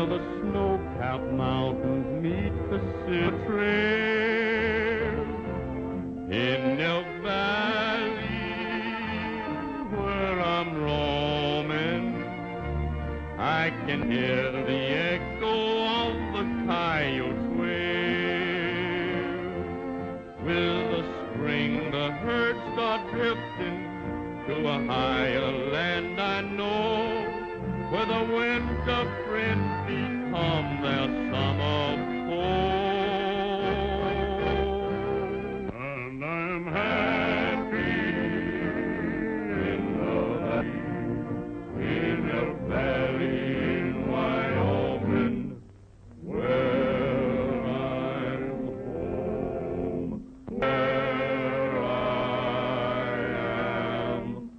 where the snow-capped mountains meet the Silver Trail. In Elk Valley, where I'm roaming, I can hear the echo of the coyote's wail. With the spring, the herd start drifting to a higher land I know, where the winter friends become their summer foe. And I'm happy in the valley, in the valley in Wyoming, where I'm home, where I am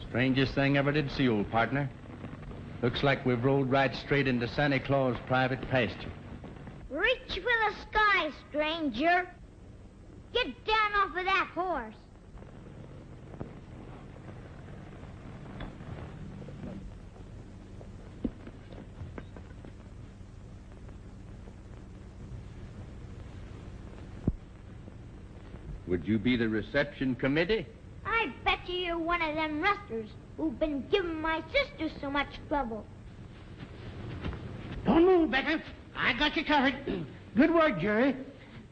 Strangest thing ever did see, old partner. Looks like we've rolled right straight into Santa Claus' private pasture. Reach for the sky, stranger. Get down off of that horse. Would you be the reception committee? I bet you're one of them rustlers who've been giving my sister so much trouble. Don't move, Becker. I got you covered. Good work, Jerry.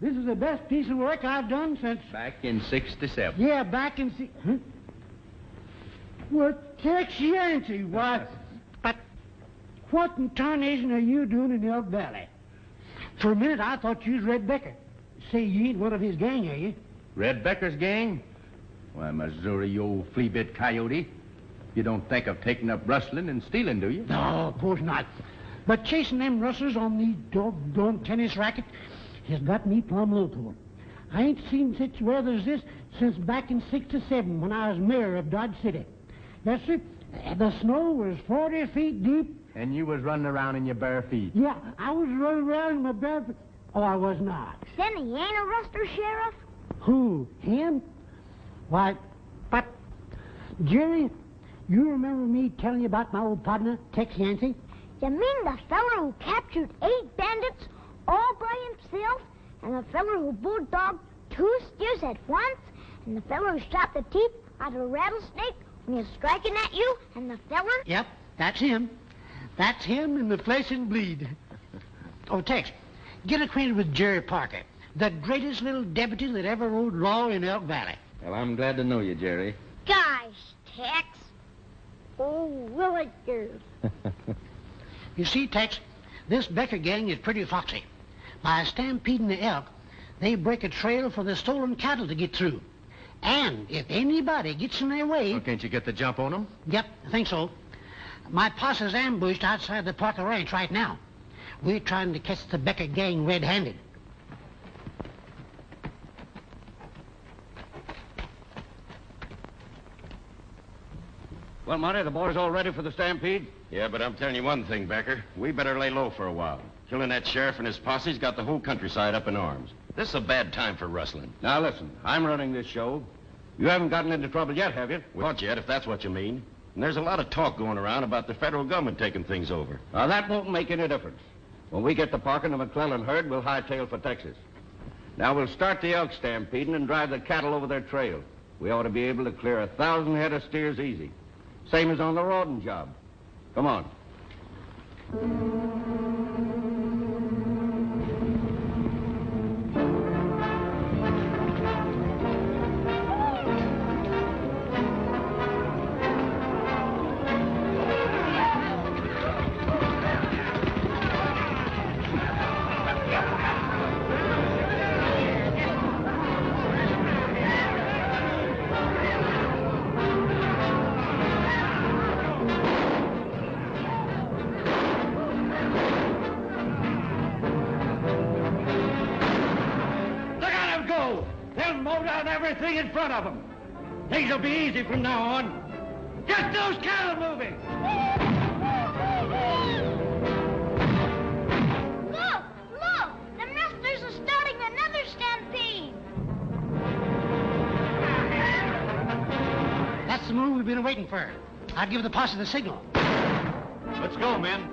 This is the best piece of work I've done since... Back in '67. Yeah, back in... Huh? Well, Tex Yancey, what? But what in tarnation are you doing in Elk Valley? For a minute, I thought you was Red Becker. Say, you ain't one of his gang, are you? Red Becker's gang? Why, Missouri, you old flea-bit coyote. You don't think of taking up rustling and stealing, do you? No, of course not. But chasing them rustlers on these doggone tennis rackets has got me plumb low to 'em. I ain't seen such weather as this since back in '67 when I was mayor of Dodge City. Yes, sir. The snow was 40 feet deep. And you was running around in your bare feet. Yeah, I was running around in my bare feet. Oh, I was not. Then he ain't a rustler, Sheriff? Who? Him? Why, but, Jerry, you remember me telling you about my old partner, Tex Yancey? You mean the feller who captured 8 bandits all by himself, and the feller who bulldogged 2 steers at once, and the feller who shot the teeth out of a rattlesnake when he was striking at you, and the feller... Yep, that's him. That's him in the flesh and bleed. Oh, Tex, get acquainted with Jerry Parker, the greatest little deputy that ever rode law in Elk Valley. Well, I'm glad to know you, Jerry. Gosh, Tex. Oh, will it do? You see, Tex, this Becker gang is pretty foxy. By stampeding the elk, they break a trail for the stolen cattle to get through. And if anybody gets in their way... Well, can't you get the jump on them? Yep, I think so. My posse's ambushed outside the Parker Ranch right now. We're trying to catch the Becker gang red-handed. Well, Monty, the boys all ready for the stampede? Yeah, but I'm telling you one thing, Becker. We better lay low for a while. Killing that sheriff and his posse's got the whole countryside up in arms. This is a bad time for rustling. Now, listen, I'm running this show. You haven't gotten into trouble yet, have you? Well, not yet, if that's what you mean. And there's a lot of talk going around about the federal government taking things over. Now, that won't make any difference. When we get the Parker and the McClellan herd, we'll hightail for Texas. Now, we'll start the elk stampeding and drive the cattle over their trail. We ought to be able to clear 1,000 head of steers easy. Same as on the Rawdon job. Come on. down everything in front of them. Things will be easy from now on. Get those cattle moving! Look! Look! The rustlers are starting another stampede. That's the move we've been waiting for. I'll give the posse the signal. Let's go, men.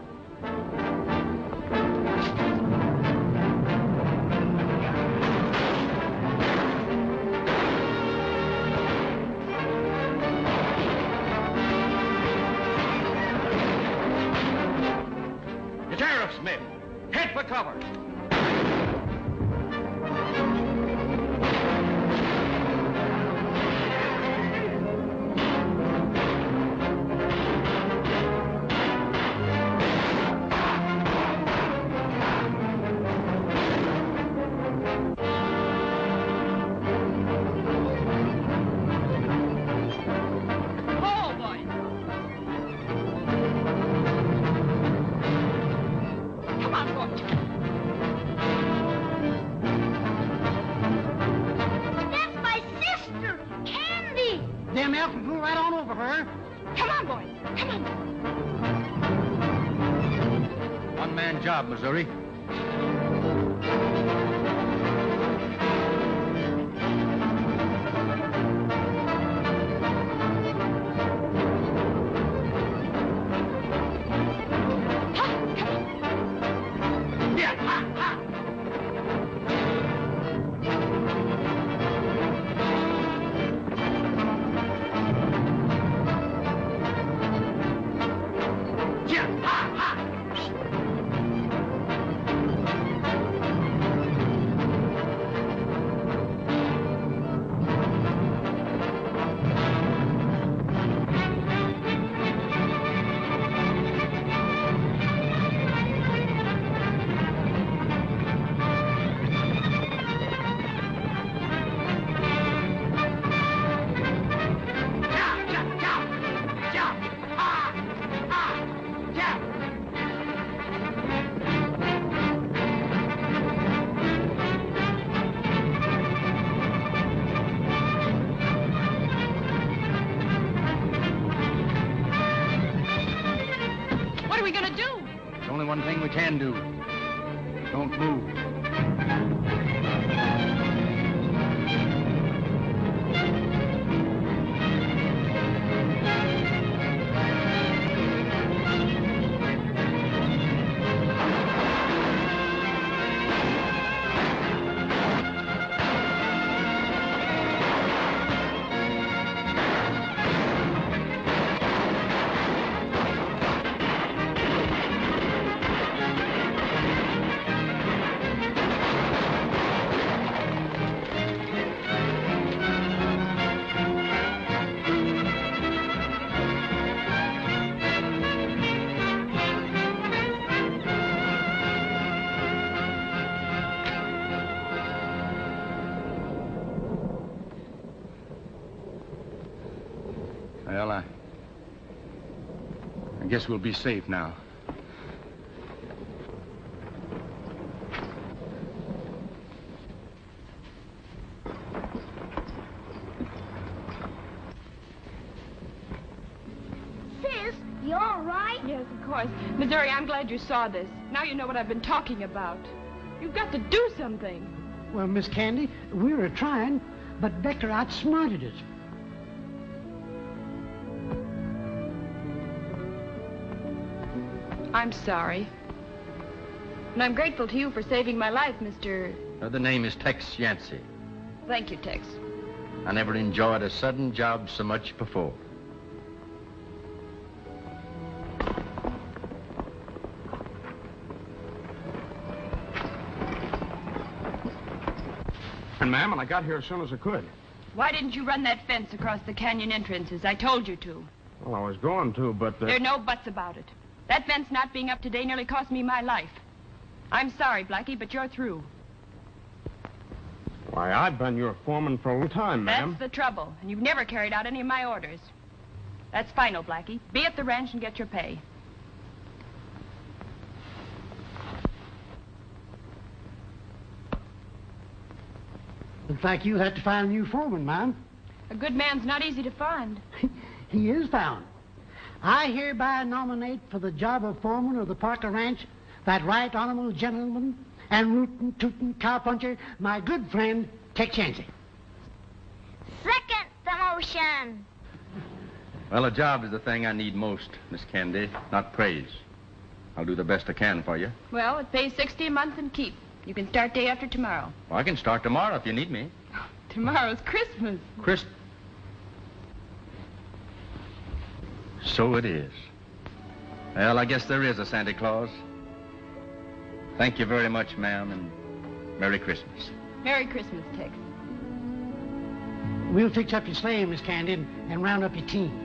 The tariffs, men. Head for cover. That's my sister, Candy. Them elks will go right on over her. Come on, boys. Come on. One-man job, Missouri. What are we going to do? There's only one thing we can do. Don't move. Well, I guess we'll be safe now. Sis, you all right? Yes, of course. Missouri, I'm glad you saw this. Now you know what I've been talking about. You've got to do something. Well, Miss Candy, we were trying, but Becker outsmarted us. I'm sorry. And I'm grateful to you for saving my life, Mr. The name is Tex Yancey. Thank you, Tex. I never enjoyed a sudden job so much before. And, ma'am, and I got here as soon as I could. Why didn't you run that fence across the canyon entrances? I told you to. Well, I was going to, but... There are no buts about it. That fence not being up today nearly cost me my life. I'm sorry, Blackie, but you're through. Why, I've been your foreman for a long time, ma'am. That's the trouble, and you've never carried out any of my orders. That's final, Blackie. Be at the ranch and get your pay. Looks like you'll have to find a new foreman, ma'am. A good man's not easy to find. He is found. I hereby nominate for the job of foreman of the Parker Ranch that right honorable gentleman and rootin' tootin' cowpuncher, my good friend, Tex Yancey. Second the motion. Well, a job is the thing I need most, Miss Candy, not praise. I'll do the best I can for you. Well, it pays 60 a month and keep. You can start day after tomorrow. Well, I can start tomorrow if you need me. Tomorrow's Christmas. So it is. Well, I guess there is a Santa Claus. Thank you very much, ma'am, and Merry Christmas. Merry Christmas, Tex. We'll fix up your sleigh, Miss Candy, and round up your team.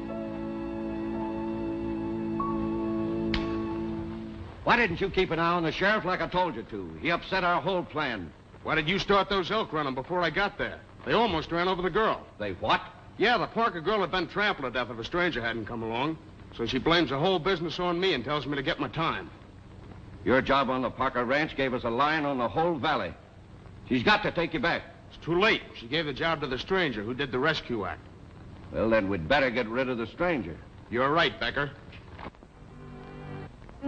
Why didn't you keep an eye on the sheriff like I told you to? He upset our whole plan. Why did you start those elk running before I got there? They almost ran over the girl. They what? Yeah, the Parker girl had been trampled to death if a stranger hadn't come along. So she blames the whole business on me and tells me to get my time. Your job on the Parker Ranch gave us a line on the whole valley. She's got to take you back. It's too late. She gave the job to the stranger who did the rescue act. Well, then we'd better get rid of the stranger. You're right, Becker. I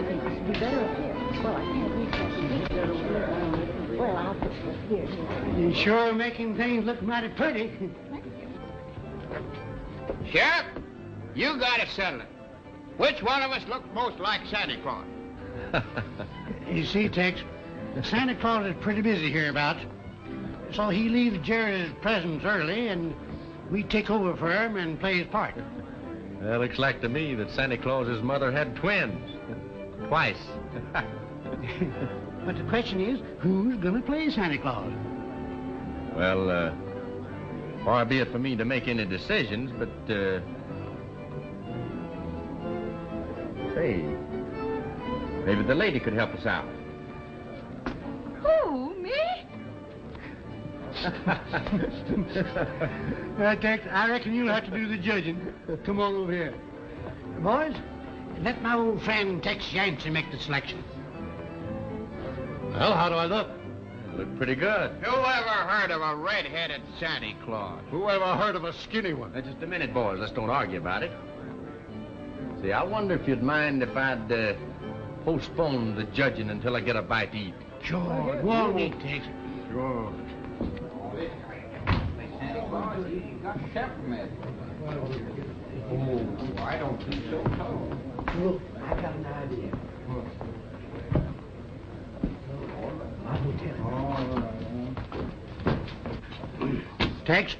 think this would be better up here. Well, I can't reach that. Well, I'll put this here. You're sure making things look mighty pretty. Sheriff, you got to settle it. Which one of us looks most like Santa Claus? You see, Tex, Santa Claus is pretty busy hereabouts. So he leaves Jerry's presents early, and we take over for him and play his part. Well, looks like to me that Santa Claus's mother had twins. Twice. But the question is, who's going to play Santa Claus? Well, far be it for me to make any decisions, but, say, maybe the lady could help us out. Who, me? Tex, I reckon you'll have to do the judging. Come on over here. Boys, let my old friend Tex Yancey make the selection. Well, how do I look? I look pretty good. Who ever heard of a red-headed Santa Claus? Who ever heard of a skinny one? Now, just a minute, boys. Let's don't argue about it. See, I wonder if you'd mind if I'd postpone the judging until I get a bite to eat. Sure. Go on, eat, Tex. Sure. I don't think so. Look, I got an idea. Tex,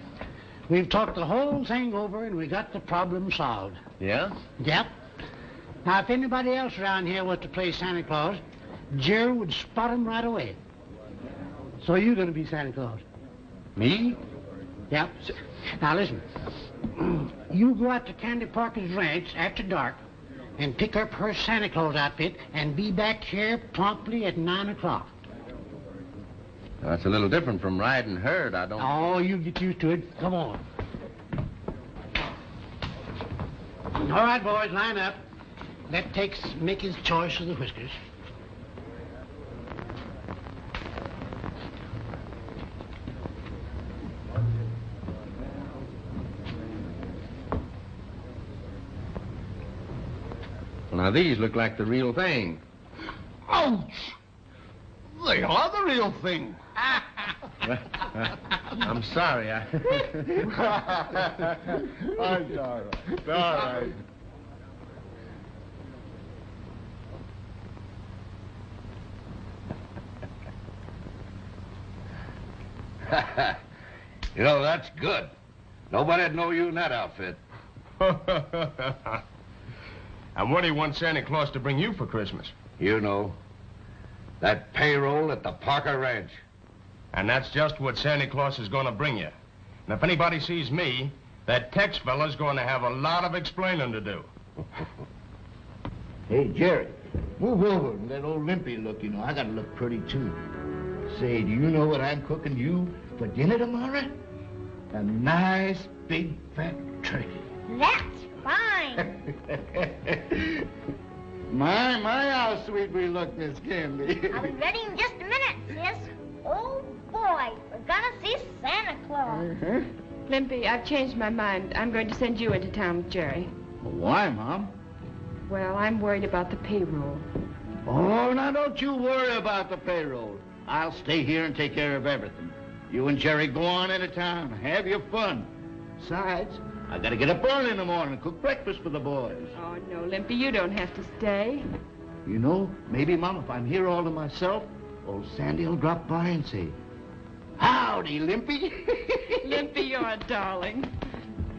we've talked the whole thing over and we got the problem solved. Yeah? Yep. Now, if anybody else around here was to play Santa Claus, Jerry would spot him right away. So you're going to be Santa Claus. Me? Yep. Now, listen. You go out to Candy Parker's ranch after dark and pick up her Santa Claus outfit and be back here promptly at 9 o'clock. That's a little different from riding herd. I don't... Oh, you get used to it. Come on. All right, boys, line up. Let Tex make his choice of the whiskers. Well, now, these look like the real thing. Ouch! They are the real thing. I'm sorry. I'm sorry. All right. You know, that's good. Nobody'd know you in that outfit. And what do you want Santa Claus to bring you for Christmas? You know, that payroll at the Parker Ranch. And that's just what Santa Claus is going to bring you. And if anybody sees me, that Tex fella's going to have a lot of explaining to do. Hey, Jerry, move over and let old Limpy look, you know. I gotta look pretty, too. Say, do you know what I'm cooking you for dinner tomorrow? A nice, big, fat turkey. That's fine. My, how sweet we look, Miss Candy. I'll be ready in just a minute, sis. Oh, boy, we're gonna see Santa Claus. Limpy, I've changed my mind. I'm going to send you into town with Jerry. Why, Mom? Well, I'm worried about the payroll. Oh, now don't you worry about the payroll. I'll stay here and take care of everything. You and Jerry go on into town. Have your fun. Besides, I gotta get up early in the morning and cook breakfast for the boys. Oh, no, Limpy, you don't have to stay. You know, maybe, Mom, if I'm here all to myself, old Sandy will drop by and say, "Howdy, Limpy." Limpy, you're a darling.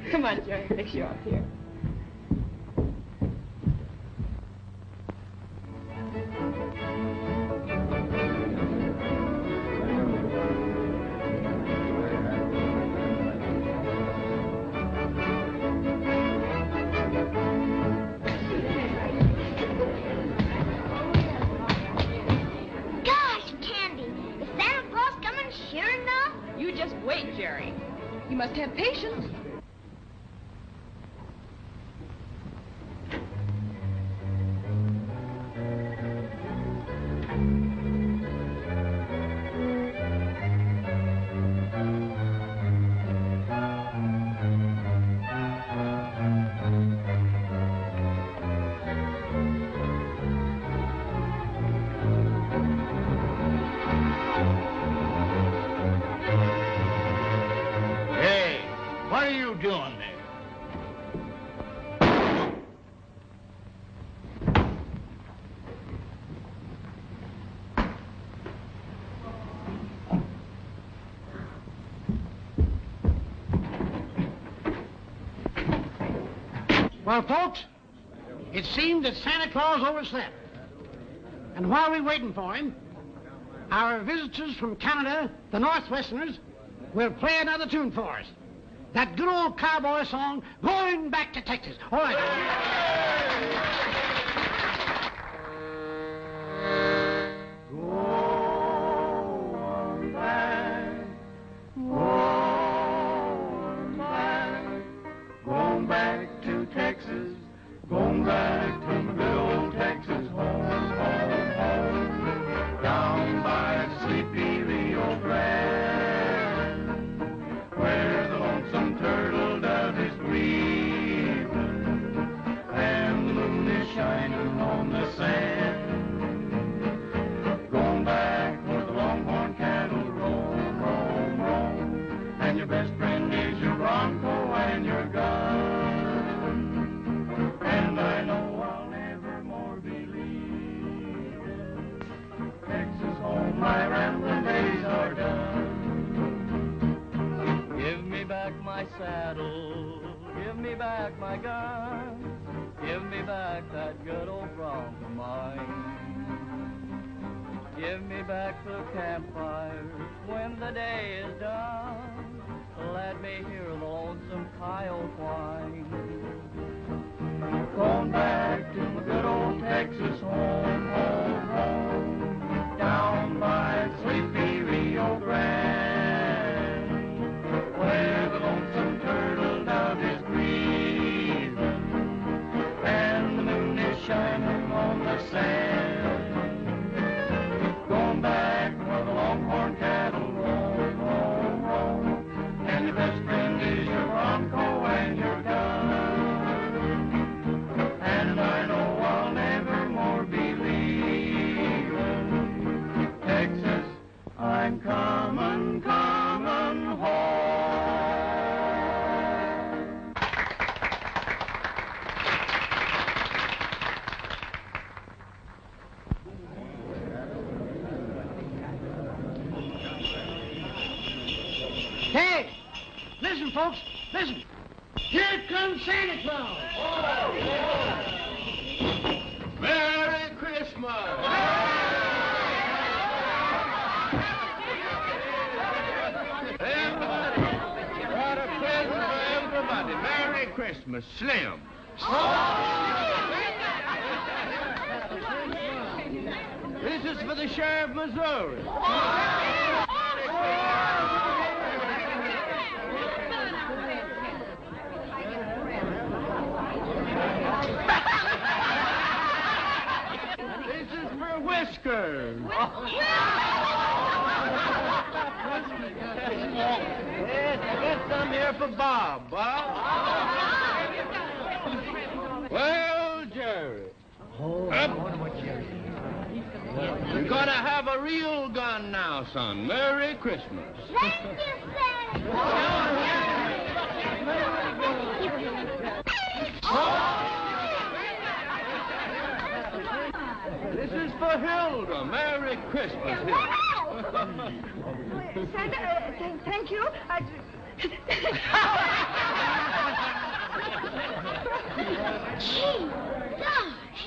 Come on, Jerry, fix you up here. Wait, Jerry. You must have patience. Well, folks, it seemed that Santa Claus overslept. And while we're waiting for him, our visitors from Canada, the Northwesterners, will play another tune for us. That good old cowboy song, Going Back to Texas. All right. Going back to Texas, going back to my good old Texas home, home, home, down by the sleepy Rio Grande, where the lonesome turtle dove is grieving, and the moon is shining on the sand. Going back where the longhorn cattle roam, roam, roam, and your best friend is your bronco and your gun. And I know I'll never more be leaving Texas home. My rambling days are done. Give me back my saddle, give me back my gun, give me back that good old bronco of mine. Give me back the campfires when the day is done. Let me hear the lonesome coyote whine. Going back to my good old Texas home, home, home, down by the sleepy Rio Grande, where the lonesome turtle dove is grieving, and the moon is shining on the sand. Going back where the longhorn cattle roam, roam, roam, and your best friend is your bronco and your gun. And I know I'll never more be leaving Texas. I'm coming, coming home. Hey, listen, folks, listen. Here comes Santa Claus. Merry Christmas! Everybody, got a present for everybody. Merry Christmas, Slim. This is for the sheriff of Missouri. This is for Whiskers. Get some here for Bob. Well, Jerry. You're gonna have a real gun now, son. Merry Christmas. Thank you, This is for Hilda. Merry Christmas, Hilda. Santa, thank you. Gee, gosh,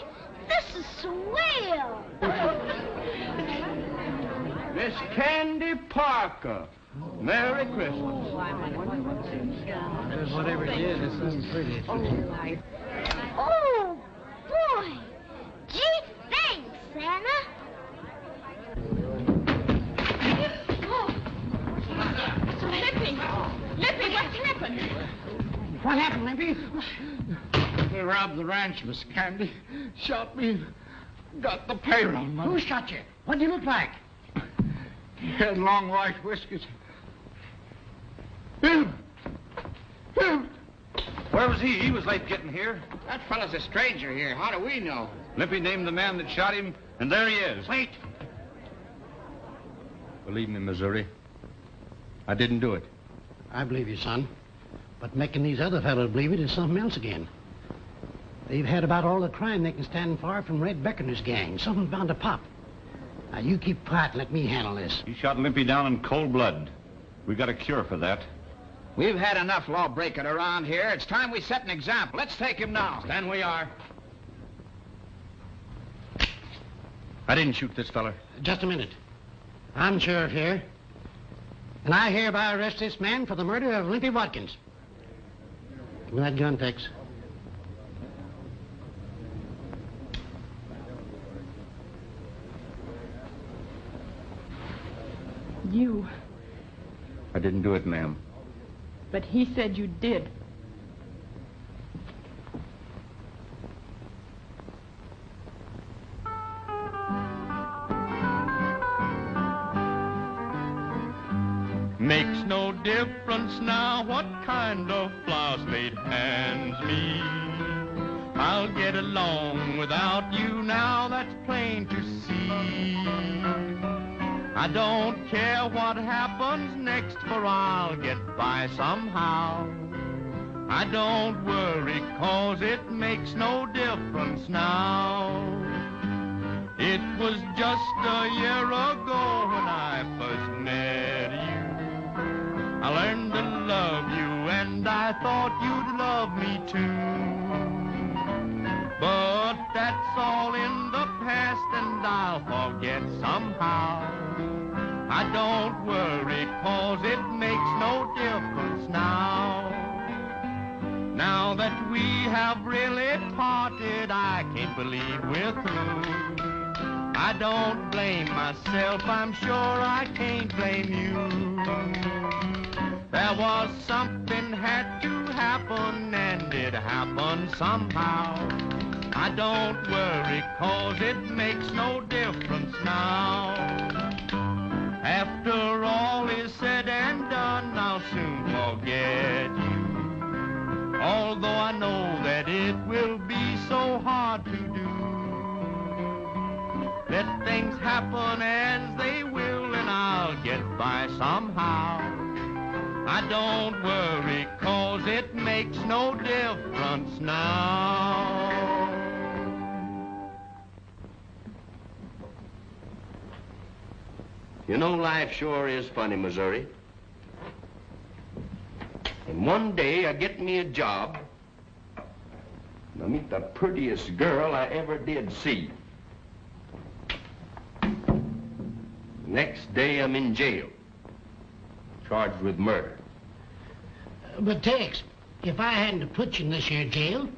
this is swell. Miss Candy Parker. Merry Christmas. Whatever it is, it's something pretty. Oh, boy. Gee, thanks, Santa. Lippy, what's happened? What happened, Limpy? They robbed the ranch, Miss Candy. Shot me. Got the payroll money. Who shot you? What did you look like? He had long white whiskers. Him! Where was he? He was late getting here. That fellow's a stranger here. How do we know? Lippy named the man that shot him, and there he is. Wait. Believe me, Missouri, I didn't do it. I believe you, son. But making these other fellows believe it is something else again. They've had about all the crime they can stand for from Red Becker and his gang. Something's bound to pop. Now, you keep quiet and let me handle this. He shot Limpy down in cold blood. We got a cure for that. We've had enough law-breaking around here. It's time we set an example. Let's take him now. Stand we are. I didn't shoot this fella. Just a minute. I'm sheriff here. And I hereby arrest this man for the murder of Limpy Watkins. Give me that gun, Tex. You. I didn't do it, ma'am. But he said you did. Makes no difference now what kind of flowers made hands me. I'll get along without you now, that's plain to see. I don't care what happens next, for I'll get by somehow. I don't worry, 'cause it makes no difference now. It was just a year ago when I first met you. I learned to love you, and I thought you'd love me too. But that's all in the past, and I'll forget somehow. I don't worry, 'cause it makes no difference now. Now that we have really parted, I can't believe we're through. I don't blame myself, I'm sure I can't blame you. There was something had to happen, and it happened somehow. I don't worry, 'cause it makes no difference now. After all is said and done, I'll soon forget you. Although I know that it will be so hard to do. Let things happen as they will, and I'll get by somehow. I don't worry, 'cause it makes no difference now. You know, life sure is funny, Missouri. And one day I get me a job, and I meet the prettiest girl I ever did see. Next day I'm in jail, charged with murder. But, Tex, if I hadn't put you in this here jail,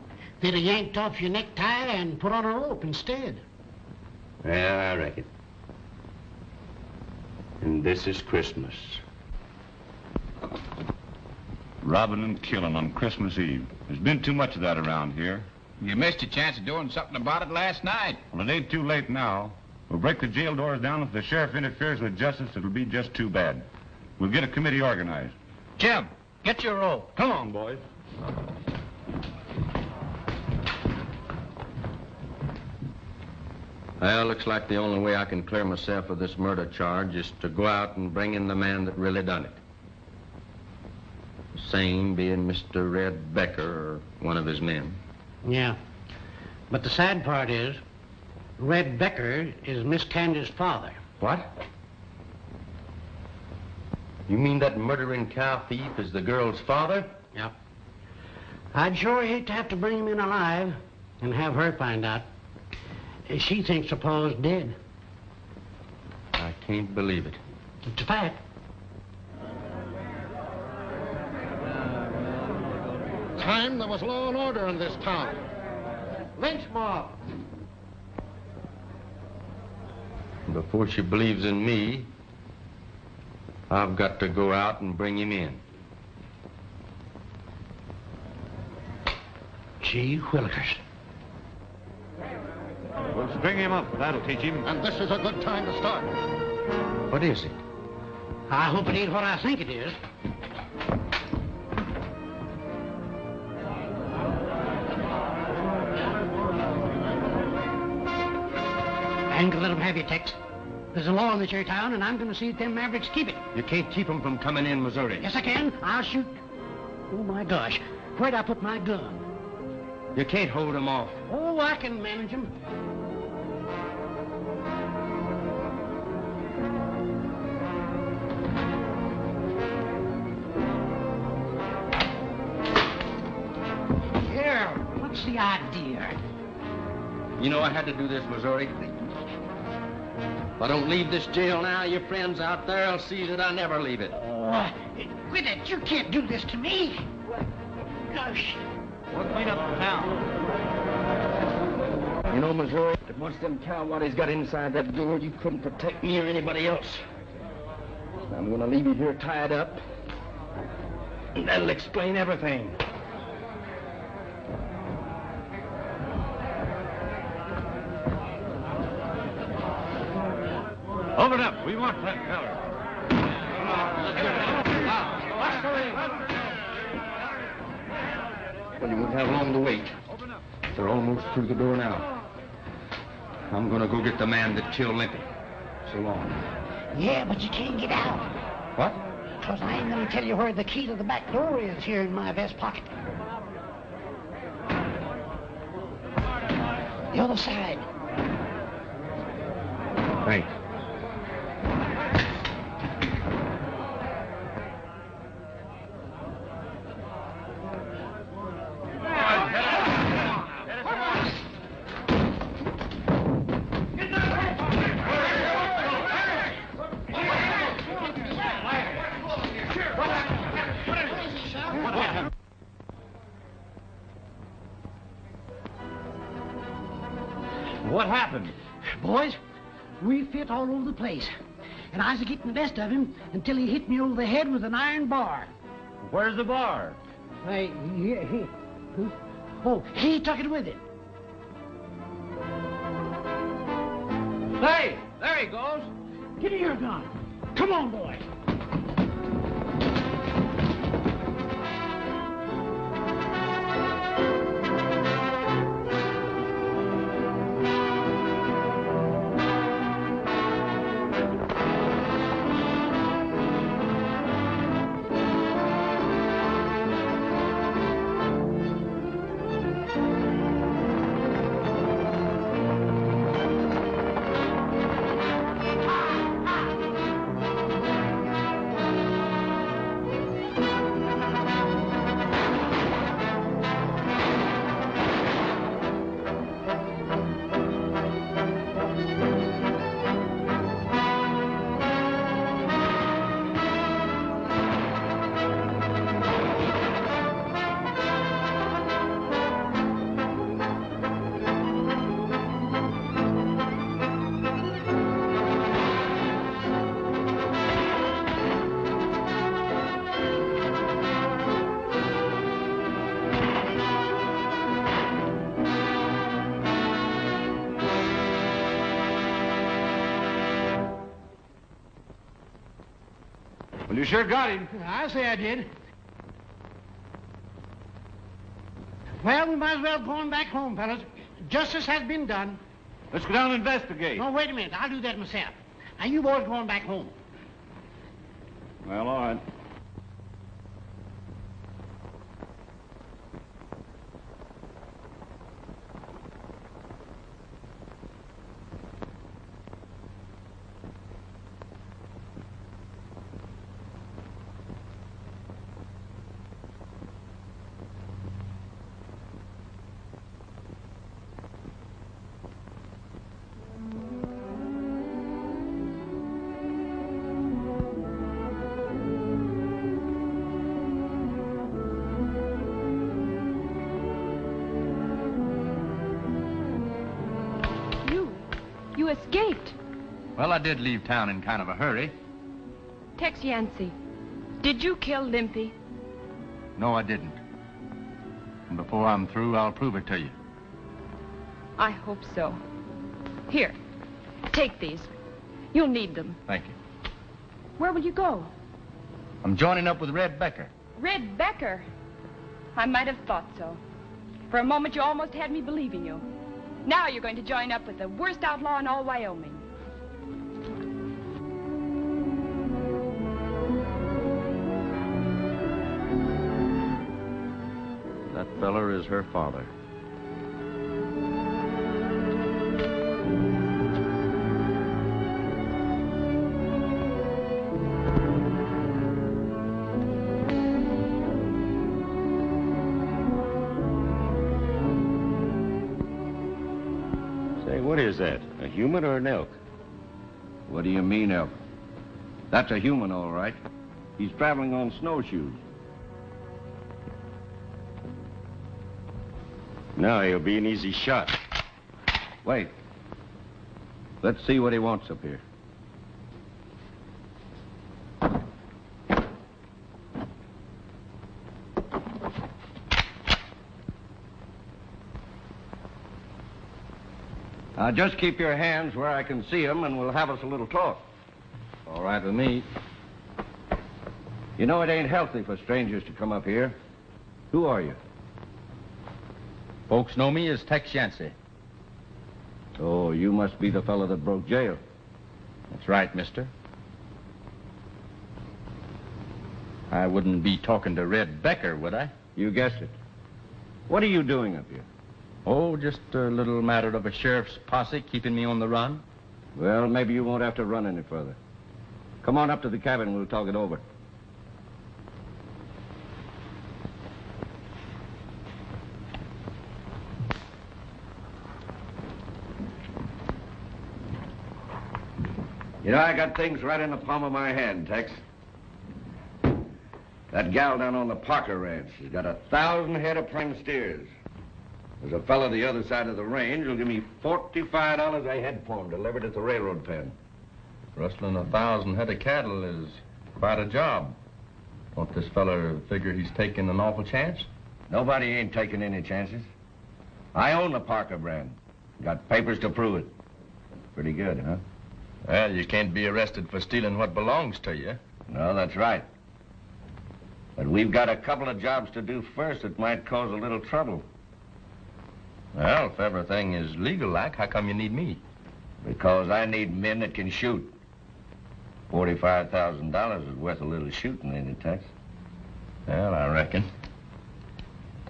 they'd have yanked off your necktie and put on a rope instead. Well, I reckon. And this is Christmas. Robbing and killing on Christmas Eve. There's been too much of that around here. You missed your chance of doing something about it last night. Well, it ain't too late now. We'll break the jail doors down. If the sheriff interferes with justice, it'll be just too bad. We'll get a committee organized. Jim, get your rope. Come on, boys. Well, looks like the only way I can clear myself of this murder charge is to go out and bring in the man that really done it. The same being Mr. Red Becker or one of his men. Yeah. But the sad part is, Red Becker is Miss Candy's father. What? You mean that murdering cow thief is the girl's father? Yep. I'd sure hate to have to bring him in alive and have her find out. She thinks the Pa's dead. I can't believe it. It's a fact. Time there was law and order in this town. Lynch mob. Before she believes in me, I've got to go out and bring him in. Gee whillikers. We'll string him up. That'll teach him. And this is a good time to start. What is it? I hope it ain't what I think it is. I ain't gonna let them have you, Tex. There's a law in this here town, and I'm gonna see that them Mavericks keep it. You can't keep them from coming in Missouri. Yes, I can. I'll shoot. Oh, my gosh. Where'd I put my gun? You can't hold them off. Oh, I can manage them. Here, what's the idea? You know I had to do this, Missouri. If I don't leave this jail now, your friends out there will see that I never leave it. Oh, quit it. You can't do this to me. Gosh. We'll clean up the town. You know, Missouri, if once them cowwaddies got inside that door, you couldn't protect me or anybody else. I'm gonna leave you here tied up, and that'll explain everything. Open up. We want that feller. Well, you won't have long to wait. They're almost through the door now. I'm gonna go get the man that killed Limpy. So long. Yeah, but you can't get out. What? Because I ain't going to tell you where the key to the back door is here in my vest pocket. The other side. Thanks. What happened? Boys, we fit all over the place. And I was getting the best of him until he hit me over the head with an iron bar. Where's the bar? He took it with him. Hey, there he goes. Give me your gun. Come on, boy. You sure got him. I say I did. Well, we might as well go on back home, fellas. Justice has been done. Let's go down and investigate. No, wait a minute. I'll do that myself. Now, you boys go on back home. Well, all right. You escaped. Well, I did leave town in kind of a hurry. Tex Yancey, did you kill Limpy? No, I didn't. And before I'm through, I'll prove it to you. I hope so. Here, take these. You'll need them. Thank you. Where will you go? I'm joining up with Red Becker. Red Becker? I might have thought so. For a moment, you almost had me believing you. Now you're going to join up with the worst outlaw in all Wyoming. That feller is her father. What is that? A human or an elk? What do you mean, elk? That's a human, all right. He's traveling on snowshoes. Now he'll be an easy shot. Wait. Let's see what he wants up here. Just keep your hands where I can see them, and we'll have us a little talk. All right with me. You know, it ain't healthy for strangers to come up here. Who are you? Folks know me as Tex Yancey. Oh, you must be the fellow that broke jail. That's right, mister. I wouldn't be talking to Red Becker, would I? You guessed it. What are you doing up here? Oh, just a little matter of a sheriff's posse keeping me on the run. Well, maybe you won't have to run any further. Come on up to the cabin and we'll talk it over. You know, I got things right in the palm of my hand, Tex. That gal down on the Parker Ranch has got 1,000 head of prime steers. There's a fellow the other side of the range who'll give me $45 a head for him delivered at the railroad pen. Rustling 1,000 head of cattle is quite a job. Don't this fella figure he's taking an awful chance? Nobody ain't taking any chances. I own the Parker brand. Got papers to prove it. Pretty good, huh? Well, you can't be arrested for stealing what belongs to you. No, that's right. But we've got a couple of jobs to do first that might cause a little trouble. Well, if everything is legal-like, how come you need me? Because I need men that can shoot. $45,000 is worth a little shooting, ain't it, Tex? Well, I reckon.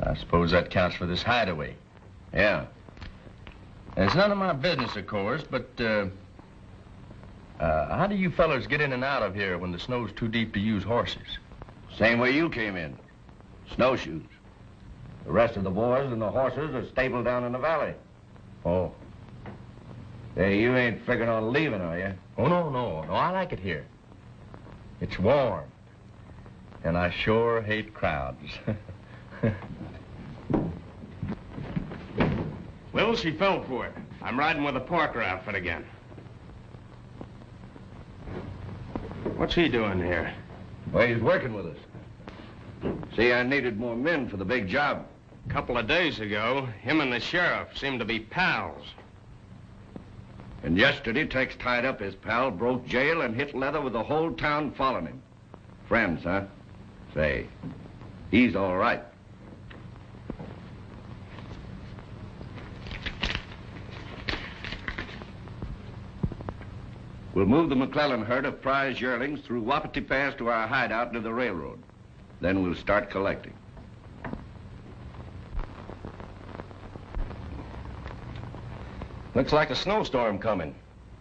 I suppose that counts for this hideaway. Yeah. It's none of my business, of course, but, how do you fellas get in and out of here when the snow's too deep to use horses? Same way you came in. Snowshoes. The rest of the boys and the horses are stabled down in the valley. Oh. Hey, you ain't figuring on leaving, are you? Oh, no, I like it here. It's warm. And I sure hate crowds. Well, she fell for it. I'm riding with the Parker outfit again. What's he doing here? Well, he's working with us. See, I needed more men for the big job. A couple of days ago, him and the sheriff seemed to be pals. And yesterday, Tex tied up his pal, broke jail, and hit leather with the whole town following him. Friends, huh? Say, he's all right. We'll move the McClellan herd of prize yearlings through Wapiti Pass to our hideout near the railroad. Then we'll start collecting. Looks like a snowstorm coming.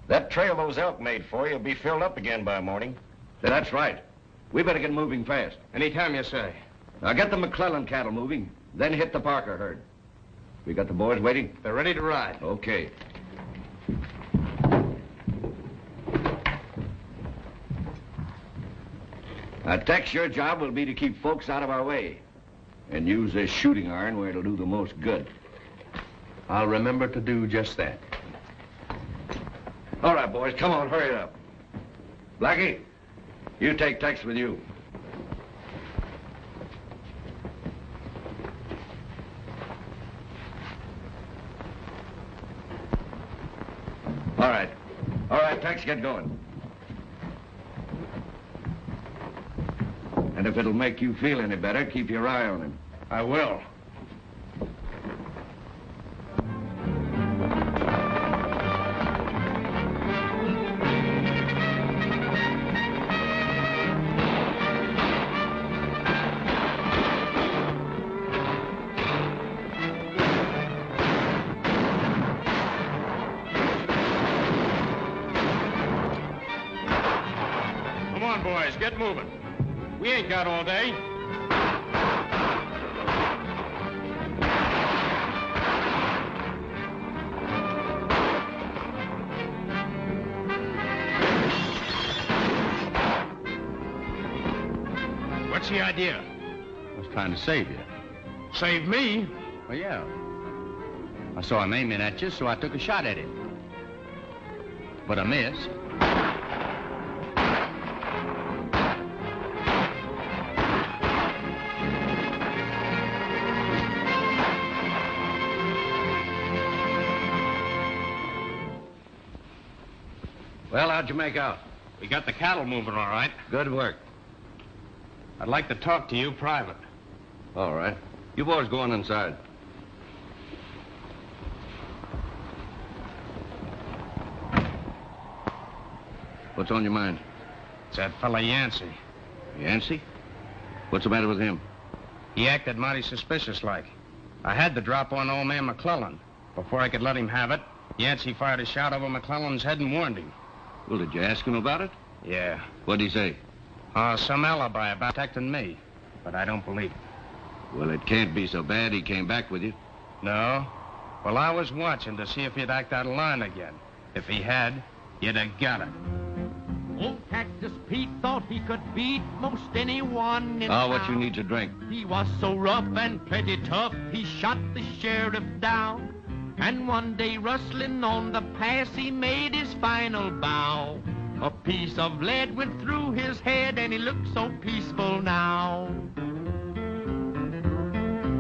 That trail those elk made for you will be filled up again by morning. That's right. We better get moving fast. Anytime you say. Now get the McClellan cattle moving, then hit the Parker herd. We got the boys waiting? They're ready to ride. Okay. Now, Tex, your job will be to keep folks out of our way and use this shooting iron where it'll do the most good. I'll remember to do just that. All right, boys, come on, hurry it up. Blackie, you take Tex with you. All right. All right, Tex, get going. And if it'll make you feel any better, keep your eye on him. I will. Come on, boys, get moving. We ain't got all day. What's the idea? I was trying to save you. Save me? Well, yeah. I saw him aiming at you, so I took a shot at him. But I missed. Well, how'd you make out? We got the cattle moving all right. Good work. I'd like to talk to you private. All right. You boys go on inside. What's on your mind? It's that fella Yancey. Yancey? What's the matter with him? He acted mighty suspicious-like. I had the drop on old man McClellan. Before I could let him have it, Yancey fired a shot over McClellan's head and warned him. Well, did you ask him about it? Yeah. What'd he say? Some alibi about protecting me. But I don't believe it. Well, it can't be so bad he came back with you. No? Well, I was watching to see if he'd act out of line again. If he had, you'd have got it. Old Cactus Pete thought he could beat most anyone in town. What you need to drink? He was so rough and plenty tough, he shot the sheriff down. And one day, rustling on the pass, he made his final bow. A piece of lead went through his head, and he looked so peaceful now.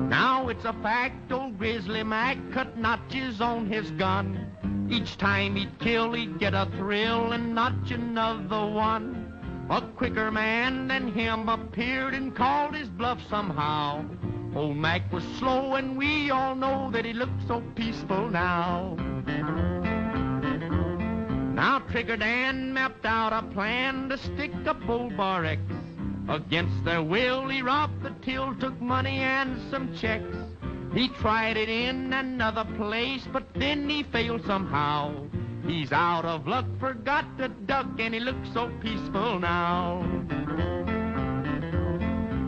Now it's a fact, old Grizzly Mac cut notches on his gun. Each time he'd kill, he'd get a thrill and notch another one. A quicker man than him appeared and called his bluff somehow. Old Mac was slow, and we all know that he looked so peaceful now. Now Trigger Dan mapped out a plan to stick up old Bar X. Against their will, he robbed the till, took money and some checks. He tried it in another place, but then he failed somehow. He's out of luck, forgot to duck, and he looks so peaceful now.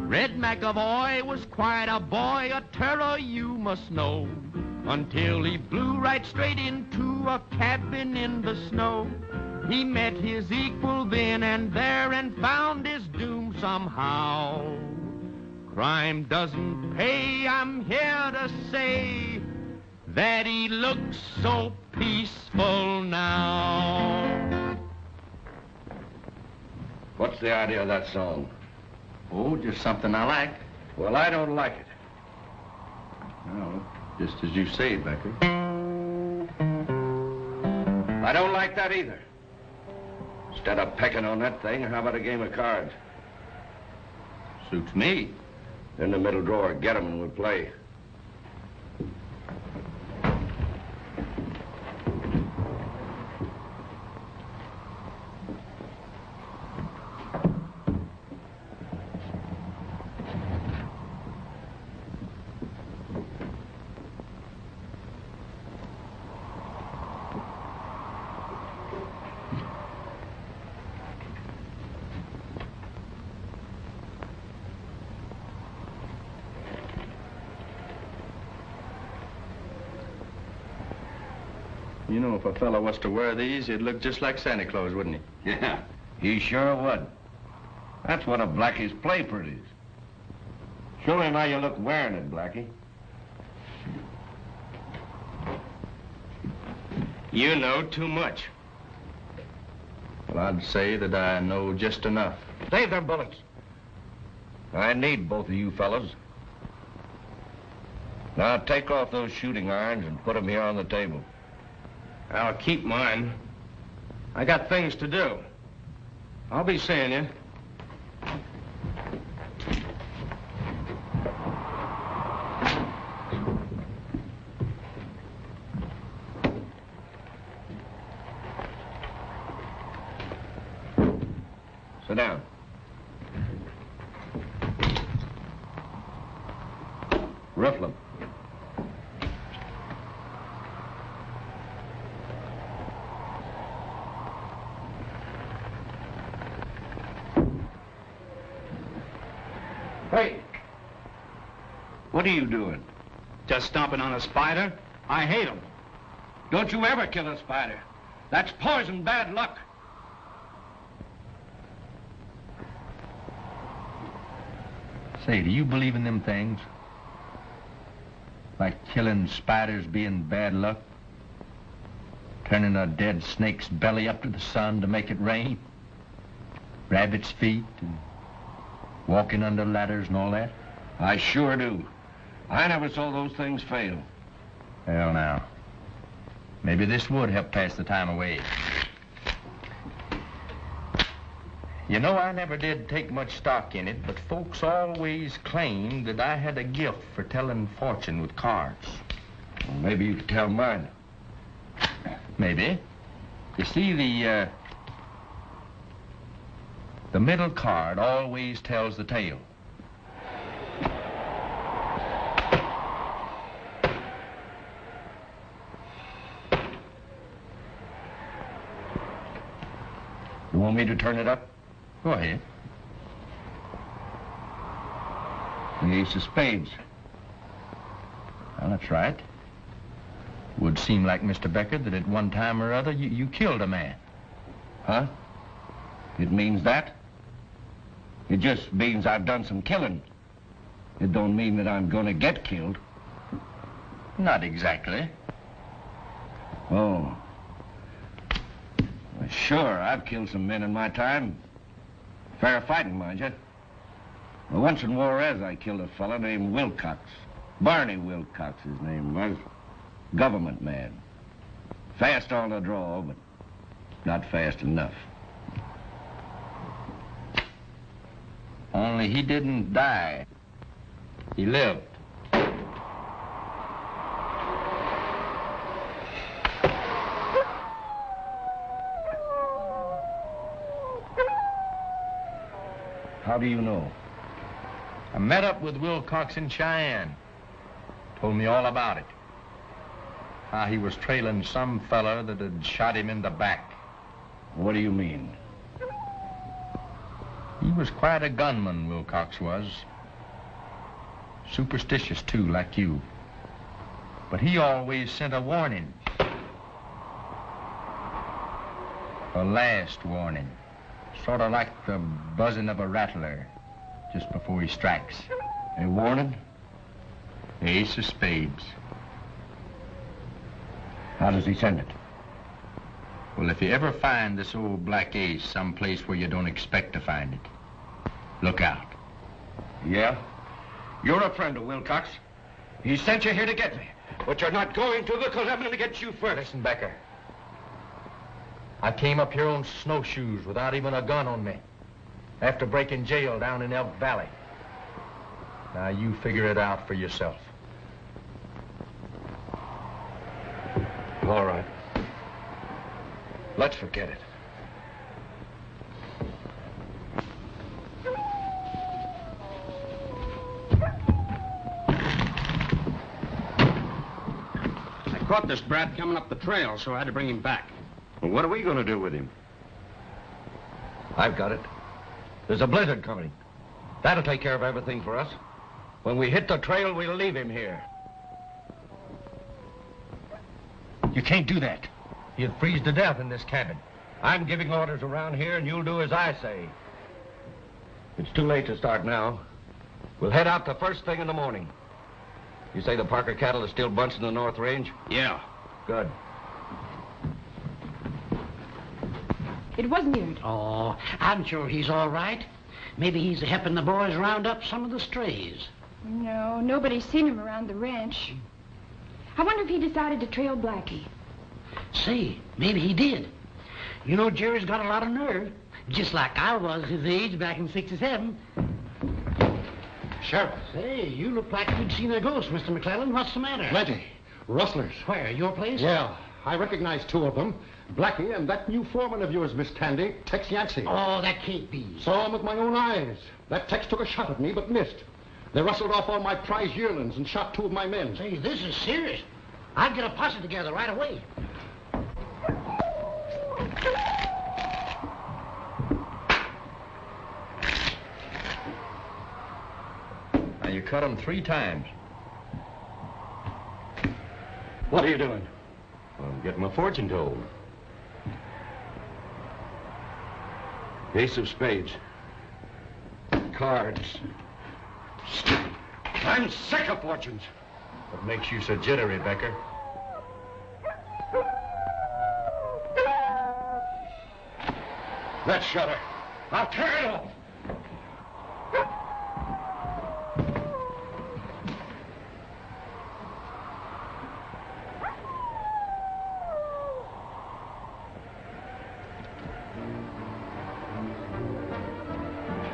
Red McAvoy was quite a boy, a terror you must know, until he blew right straight into a cabin in the snow. He met his equal then and there and found his doom somehow. Crime doesn't pay, I'm here to say that he looks so peaceful now. What's the idea of that song? Oh, just something I like. Well, I don't like it. No, just as you say, Becker. I don't like that either. Instead of pecking on that thing, how about a game of cards? Suits me. In the middle drawer, get 'em and we'll play. You know, if a fellow was to wear these, he'd look just like Santa Claus, wouldn't he? Yeah, he sure would. That's one of Blackie's play pretties. Show him how you look wearing it, Blackie. You know too much. Well, I'd say that I know just enough. Save them bullets. I need both of you fellas. Now take off those shooting irons and put them here on the table. I'll keep mine. I got things to do. I'll be seeing you. Sit down. Riffle 'em. Hey, What are you doing? just stomping on a spider? I hate 'em. Don't you ever kill a spider. That's poison bad luck. Say, do you believe in them things? Like killing spiders being bad luck? Turning a dead snake's belly up to the sun to make it rain? Rabbit's feet and walking under ladders and all that? I sure do. I never saw those things fail. Hell, now. Maybe this would help pass the time away. You know, I never did take much stock in it, but folks always claimed that I had a gift for telling fortune with cards. Well, maybe you could tell mine. Maybe. You see, the middle card always tells the tale. You want me to turn it up? Go ahead. The ace of spades. Well, that's right. Would seem like, Mr. Becker, that at one time or other you killed a man. Huh? It means that? It just means I've done some killing. It don't mean that I'm gonna get killed. Not exactly. Oh. Well, sure, I've killed some men in my time. Fair fighting, mind you. Well, once in Juarez, I killed a fella named Wilcox. Barney Wilcox, his name was. Government man. Fast on the draw, but not fast enough. Only he didn't die. He lived. How do you know? I met up with Wilcox in Cheyenne. Told me all about it. How he was trailing some fella that had shot him in the back. What do you mean? He was quite a gunman, Wilcox was. Superstitious, too, like you. But he always sent a warning. A last warning. Sort of like the buzzing of a rattler just before he strikes. A warning? Ace of spades. How does he send it? Well, if you ever find this old black ace someplace where you don't expect to find it, look out. Yeah? You're a friend of Wilcox. He sent you here to get me. But you're not going to because I'm going to get you first. Listen, Becker. I came up here on snowshoes without even a gun on me. After breaking jail down in Elk Valley. Now you figure it out for yourself. All right. Let's forget it. I caught this brat coming up the trail, so I had to bring him back. Well, what are we going to do with him? I've got it. There's a blizzard coming. That'll take care of everything for us. When we hit the trail, we'll leave him here. You can't do that. He'll freeze to death in this cabin. I'm giving orders around here, and you'll do as I say. It's too late to start now. We'll head out the first thing in the morning. You say the Parker cattle are still bunched in the North Range? Yeah. Good. It wasn't weird. Oh, I'm sure he's all right. Maybe he's helping the boys round up some of the strays. No, nobody's seen him around the ranch. I wonder if he decided to trail Blackie. Say, maybe he did. You know, Jerry's got a lot of nerve. Just like I was his age back in '67. Sheriff. Say, you look like you'd seen a ghost, Mr. McClellan. What's the matter? Plenty. Rustlers. Where, your place? Yeah, I recognize two of them. Blackie and that new foreman of yours, Miss Tandy, Tex Yancey. Oh, that can't be. Saw him with my own eyes. That Tex took a shot at me, but missed. They rustled off all my prize yearlings and shot two of my men. Say, this is serious. I'd get a posse together right away. Now, you cut him 3 times. What are you doing? I'm getting my fortune told. Ace of spades. Cards. I'm sick of fortunes. What makes you so jittery, Becker? That shutter. I'll tear it off.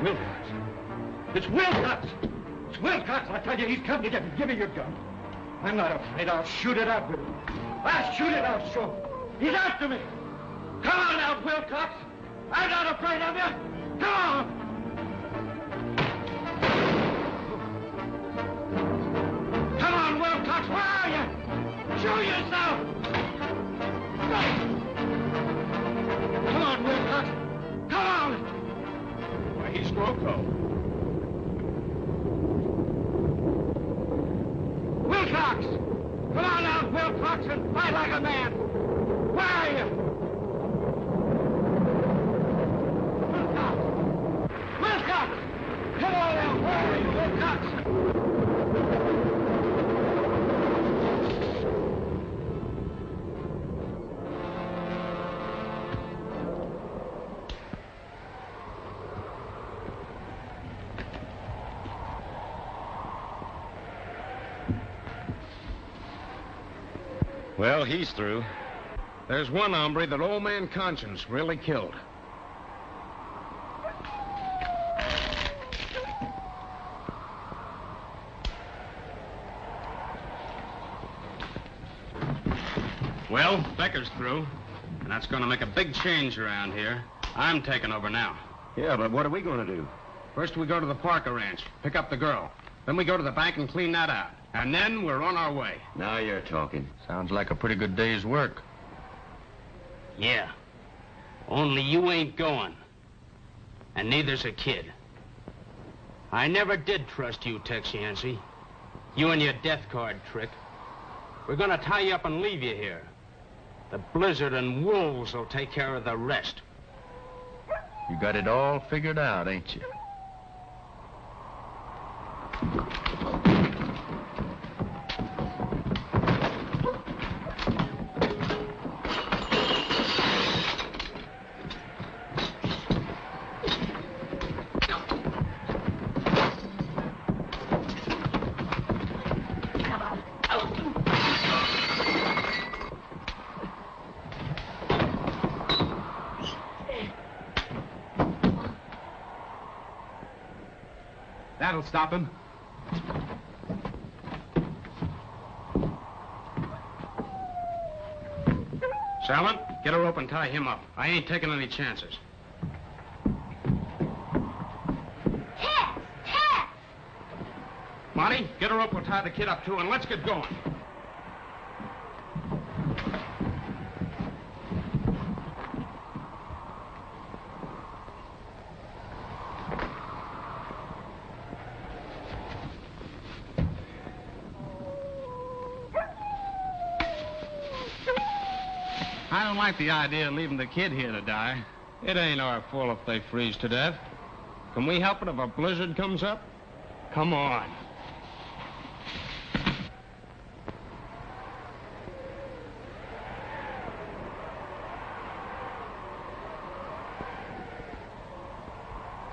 Wilcox. It's Wilcox! It's Wilcox! I tell you, he's come to get me. Give me your gun. I'm not afraid. I'll shoot it out with him. I'll shoot it out, so. He's after me. Come on out, Wilcox. I'm not afraid of you. Come on. Come on, Wilcox. Where are you? Show yourself. Come on, Wilcox. Come on. Why, he's Rocco. Wilcox! Come on out, Wilcox, and fight like a man! Where are you? Wilcox! Wilcox! Come on out! Where are you, Wilcox? Well, he's through. There's one hombre that old man Conscience really killed. Well, Becker's through, and that's going to make a big change around here. I'm taking over now. Yeah, but what are we going to do? First, we go to the Parker Ranch, pick up the girl. Then we go to the bank and clean that out. And then we're on our way. Now you're talking. Sounds like a pretty good day's work. Yeah. Only you ain't going. And neither's a kid. I never did trust you, Tex Yancey. You and your death card trick. We're gonna tie you up and leave you here. The blizzard and wolves will take care of the rest. You got it all figured out, ain't you? That'll stop him. Salmon, get a rope and tie him up. I ain't taking any chances. Tex! Monty, get a rope, we'll tie the kid up too, and let's get going. I don't like the idea of leaving the kid here to die. It ain't our fault if they freeze to death. Can we help it if a blizzard comes up? Come on.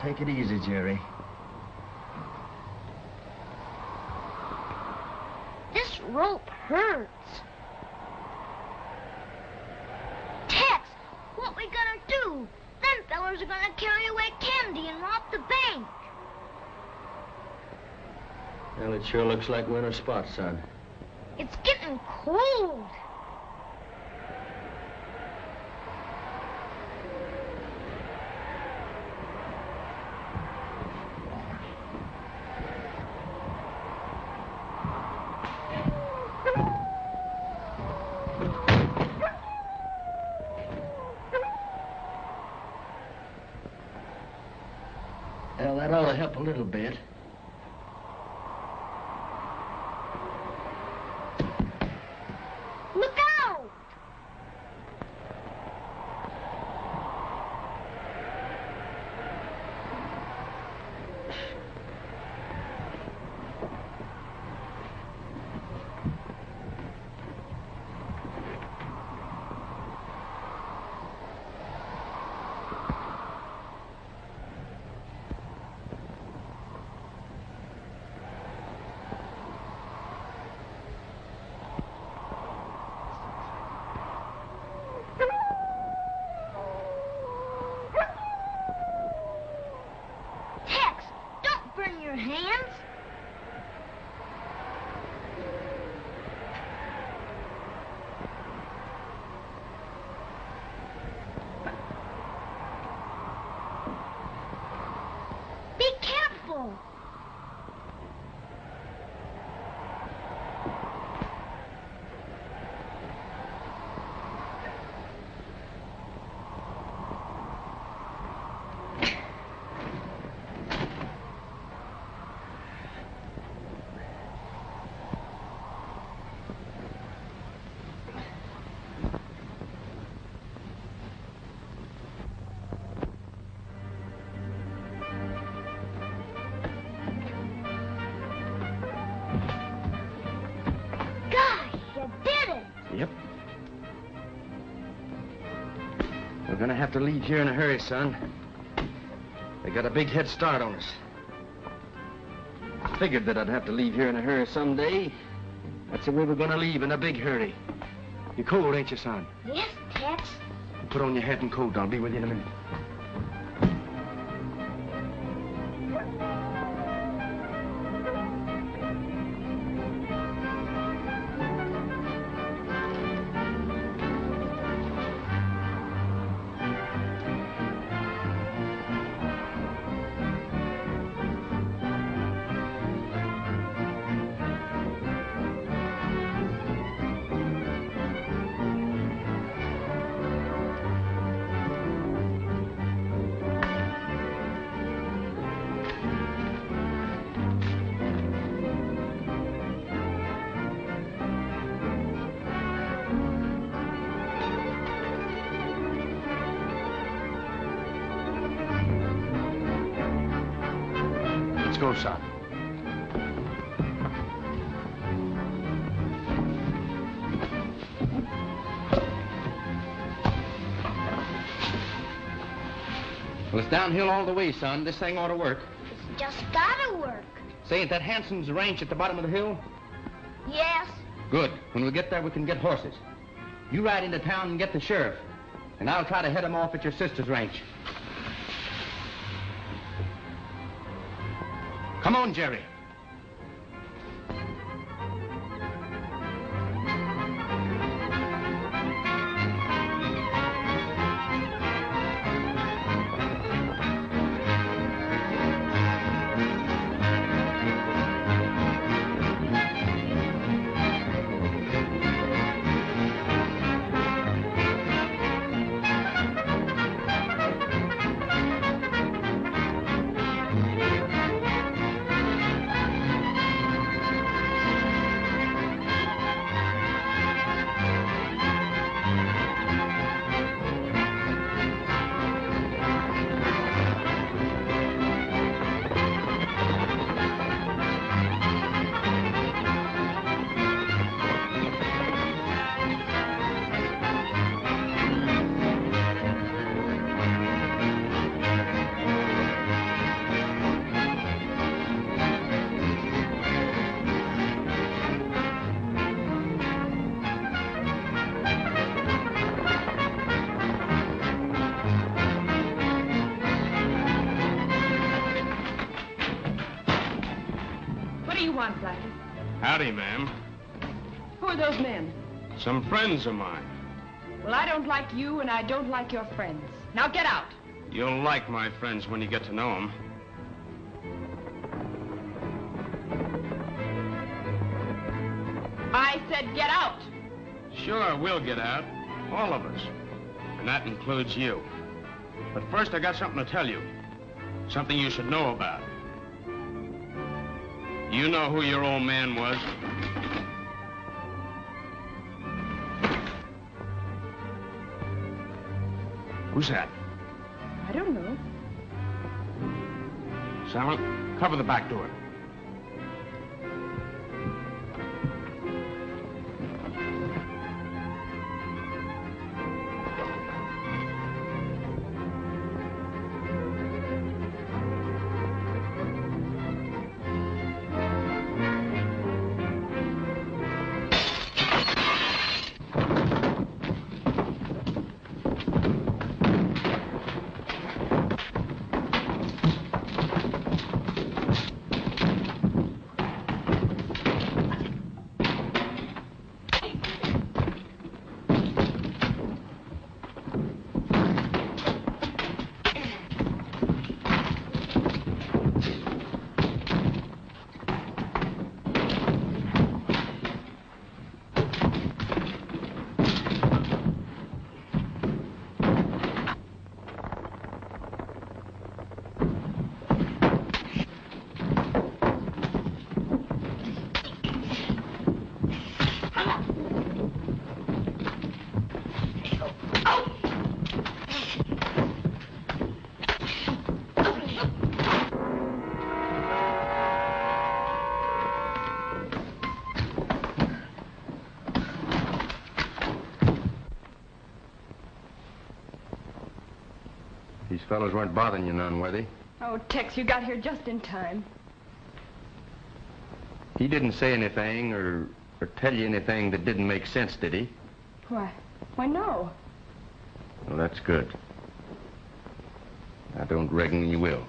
Take it easy, Jerry. This rope hurts. Tex, what we gonna do? Them fellers are gonna carry away candy and rob the bank. Well, it sure looks like winter spot, son. It's getting cold. Well, that ought to help a little bit. Look out! Tex, don't burn your hands. Be careful. Gosh, you did it. Yep. We're gonna have to leave here in a hurry, son. They got a big head start on us. I figured that I'd have to leave here in a hurry someday. That's the way we're gonna leave, in a big hurry. You're cold, ain't you, son? Yes, Tex. Put on your hat and coat. I'll be with you in a minute. Let's go, son. Well, it's downhill all the way, son. This thing ought to work. It's just gotta work. Say, ain't that Hanson's ranch at the bottom of the hill? Yes. Good. When we get there, we can get horses. You ride into town and get the sheriff, and I'll try to head him off at your sister's ranch. Come on, Jerry. want, Blackie? Howdy, ma'am. Who are those men? Some friends of mine. Well, I don't like you, and I don't like your friends. Now get out. You'll like my friends when you get to know them. I said get out. Sure, we'll get out. All of us. And that includes you. But first, I got something to tell you. Something you should know about. You know who your old man was? Who's that? I don't know. Salmon, cover the back door. These fellows weren't bothering you none, were they? Oh, Tex, you got here just in time. He didn't say anything or tell you anything that didn't make sense, did he? Why no. Well, that's good. I don't reckon you will.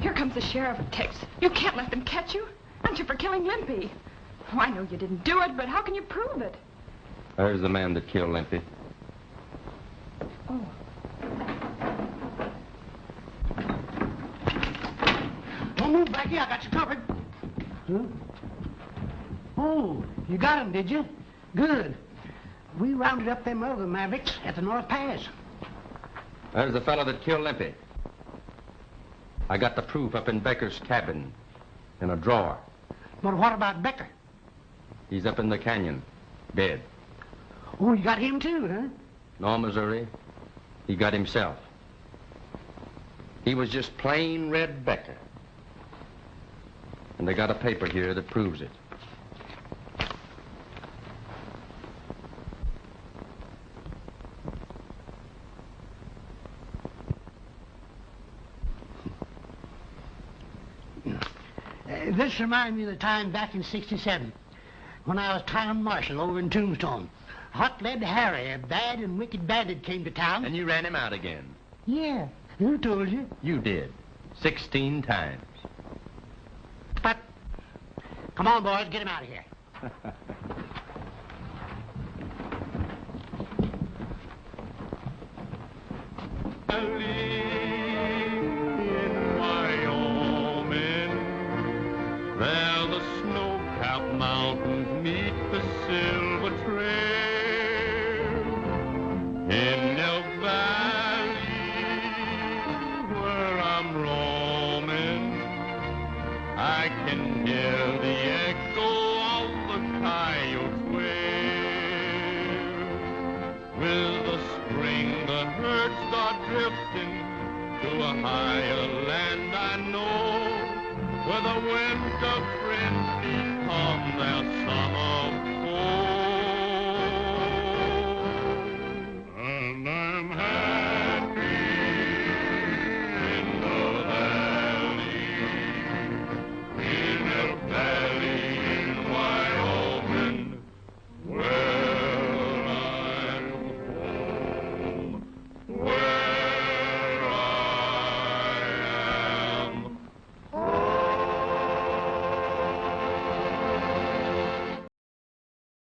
Here comes the sheriff, Tex. You can't let them catch you. Aren't you for killing Limpy? Oh, I know you didn't do it, but how can you prove it? There's the man that killed Limpy. Oh. Don't move, Blackie. I got you covered. Huh? Oh, you got him, did you? Good. We rounded up them other Mavericks at the North Pass. There's the fellow that killed Limpy. I got the proof up in Becker's cabin, in a drawer. But what about Becker? He's up in the canyon, dead. Oh, you got him too, huh? No, Missouri. He got himself. He was just plain Red Becker. And they got a paper here that proves it. This reminds me of the time back in '67 when I was town marshal over in Tombstone. Hot-lead Harry, a bad and wicked bandit, came to town. And you ran him out again. Yeah, who told you? You did. 16 times. But, come on, boys, get him out of here.